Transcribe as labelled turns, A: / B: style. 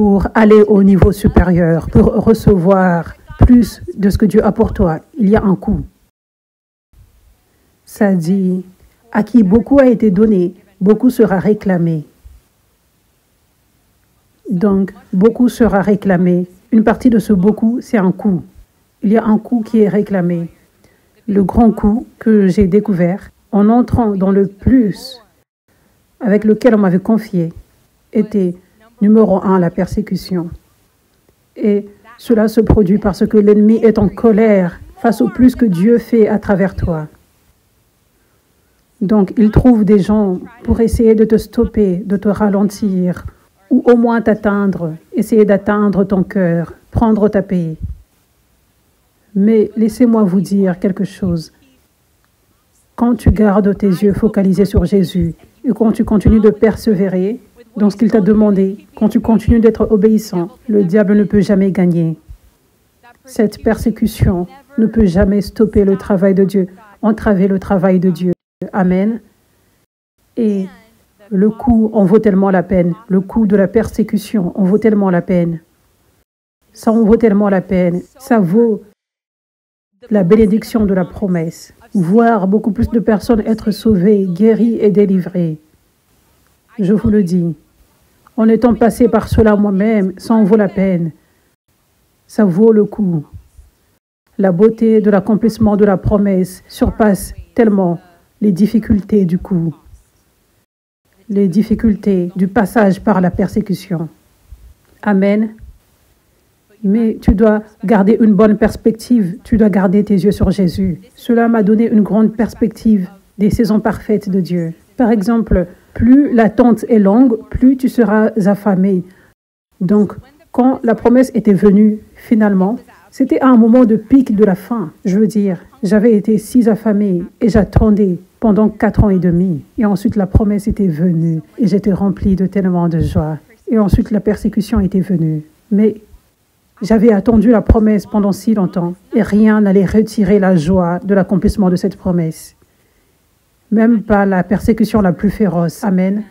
A: pour aller au niveau supérieur, pour recevoir plus de ce que Dieu a pour toi. Il y a un coût. Ça dit, à qui beaucoup a été donné, beaucoup sera réclamé. Donc, beaucoup sera réclamé. Une partie de ce beaucoup, c'est un coût. Il y a un coût qui est réclamé. Le grand coût que j'ai découvert en entrant dans le plus avec lequel on m'avait confié était numéro 1, la persécution. Et cela se produit parce que l'ennemi est en colère face au plus que Dieu fait à travers toi. Donc, il trouve des gens pour essayer de te stopper, de te ralentir, ou au moins t'atteindre, essayer d'atteindre ton cœur, prendre ta paix. Mais laissez-moi vous dire quelque chose. Quand tu gardes tes yeux focalisés sur Jésus et quand tu continues de persévérer dans ce qu'il t'a demandé, quand tu continues d'être obéissant, le diable ne peut jamais gagner. Cette persécution ne peut jamais stopper le travail de Dieu, entraver le travail de Dieu. Amen. Et le coût en vaut tellement la peine. Le coût de la persécution en vaut tellement la peine. Ça en vaut tellement la peine. Ça vaut la bénédiction de la promesse. Voir beaucoup plus de personnes être sauvées, guéries et délivrées. Je vous le dis. En étant passé par cela moi-même, ça en vaut la peine. Ça vaut le coup. La beauté de l'accomplissement de la promesse surpasse tellement les difficultés du coup, les difficultés du passage par la persécution. Amen. Mais tu dois garder une bonne perspective, tu dois garder tes yeux sur Jésus. Cela m'a donné une grande perspective des saisons parfaites de Dieu. Par exemple, plus l'attente est longue, plus tu seras affamé. Donc, quand la promesse était venue, finalement, c'était à un moment de pic de la faim. Je veux dire, j'avais été si affamé et j'attendais pendant 4 ans et demi. Et ensuite, la promesse était venue et j'étais rempli de tellement de joie. Et ensuite, la persécution était venue. Mais j'avais attendu la promesse pendant si longtemps et rien n'allait retirer la joie de l'accomplissement de cette promesse. Même pas la persécution la plus féroce. Amen.